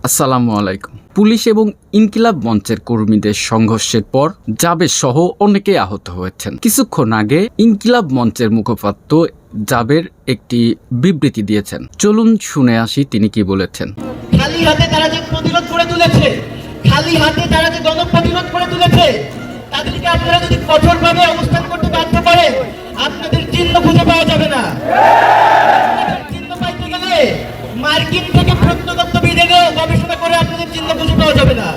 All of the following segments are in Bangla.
আসসালামু আলাইকুম। পুলিশ এবং ইনকিলাব মঞ্চের কর্মীদের সংঘর্ষের পর জাবের সহ অনেকেই আহত হয়েছেন। কিছুক্ষণ আগে ইনকিলাব মঞ্চের মুখপাত্র জাবের একটি বিবৃতি দিয়েছেন। চলুন শুনে আসি তিনি কি বলেছেন। খালি হাতে তারা যে প্রতিরোধ করে তুলেছে, খালি হাতে তারা যে গণপ্রতিরোধ করে তুলেছে, তাদেরকে আপনারা যদি কঠোরভাবে অবস্থান করতে বাধ্য করেন, আপনাদের চিহ্ন খুঁজে পাওয়া যাবে না। চিহ্ন পাইতে গেলে মার্কিন থেকে প্রত্নতত্ত্ববিদ এনেও গবেষণা করে আপনাদের চিহ্ন খুঁজে পাওয়া যাবে না।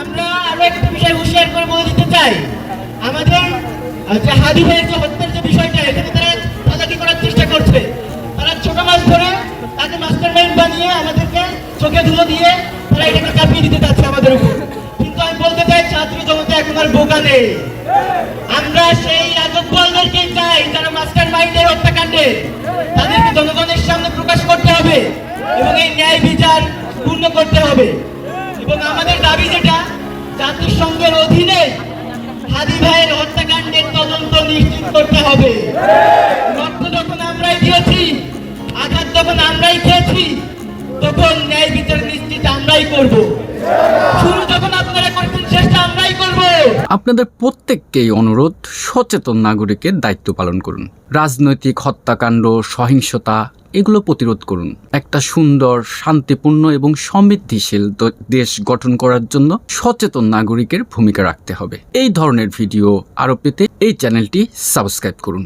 আমরা আরো একটা বিষয় হুঁশিয়ার করে বলে দিতে চাই, আমাদের যে হাদি ভাইয়ের যে হত্যার যে বিষয়টা, এখানে তারা চালাকি করার চেষ্টা করছে। তারা ছোট মাছ ধরে তাকে মাস্টার মাইন্ড বানিয়ে আমাদেরকে চোখে ধুলো দিয়ে তারা এটাকে চাপিয়ে দিতে চাচ্ছে আমাদের উপর। কিন্তু আমি বলতে চাই, ছাত্র জনতা এখন আর বোকা নেই। আমরা সেই রাজকপালদেরকেই চাই যারা মাস্টার মাইন্ডের হত্যাকাণ্ডে, তাদেরকে জনগণের সামনে প্রকাশ করতে হবে এবং এই ন্যায় বিচার পূর্ণ করতে হবে। এবং আমাদের দাবি যেটা, জাতিসংঘের অধীনে হাদি ভাইয়ের হত্যাকাণ্ডের তদন্ত নিশ্চিত করতে হবে। রক্ত যখন আমরাই দিয়েছি, আঘাত যখন আমরাই খেয়েছি, তখন ন্যায় বিচার নিশ্চিত আমরাই করব। শুরু যখন আপনারা করবেন, শেষটা আমরাই করব। আপনাদের প্রত্যেককেই অনুরোধ, সচেতন নাগরিকের দায়িত্ব পালন করুন। রাজনৈতিক হত্যাকাণ্ড, সহিংসতা এগুলো প্রতিরোধ করুন। একটা সুন্দর, শান্তিপূর্ণ এবং সমৃদ্ধিশীল দেশ গঠন করার জন্য সচেতন নাগরিকের ভূমিকা রাখতে হবে। এই ধরনের ভিডিও আরও পেতে এই চ্যানেলটি সাবস্ক্রাইব করুন।